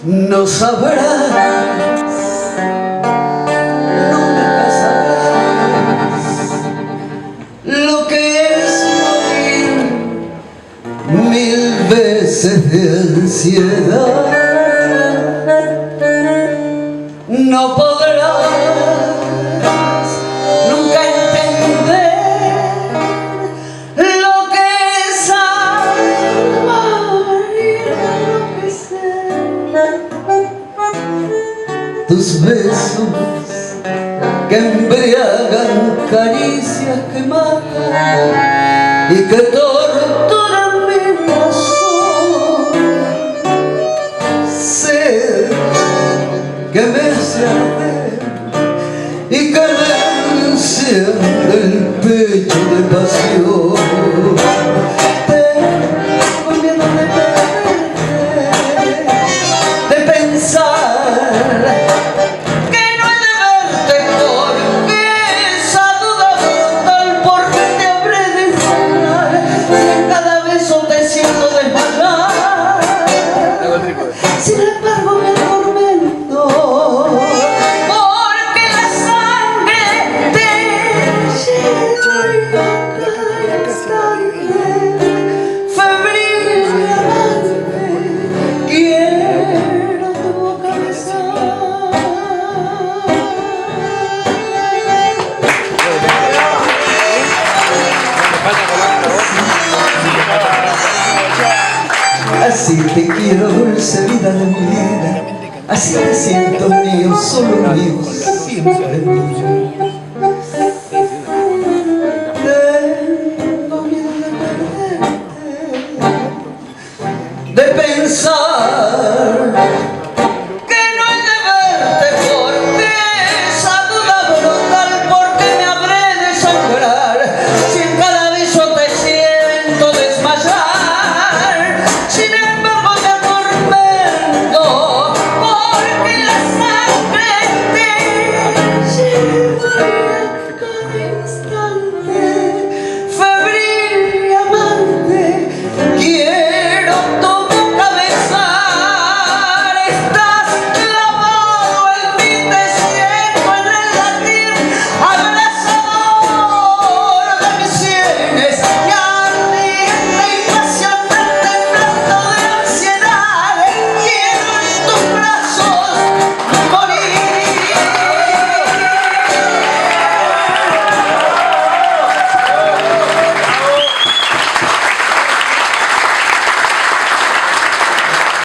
no sabrás, nunca sabrás lo que es morir 1000 veces de ansiedad. No podrás nunca entender lo que es amar y enloquecer. Tus besos que embriagan, caricias que matan y que torturan mi razón. Sé que me hace arder y que me enciende el pecho de pasión. Tengo miedo de perderte, de pensar que no he de verte, porque esa duda brutal por qué te habré de encerrar si en cada beso te siento desmayar. Sin embargo me atormento porque la sangre te lleva y cada instante febril y amante quiero tu boca besar. Así te quiero, dulce vida de mi vida, así te siento mío, solo mío, siempre mío.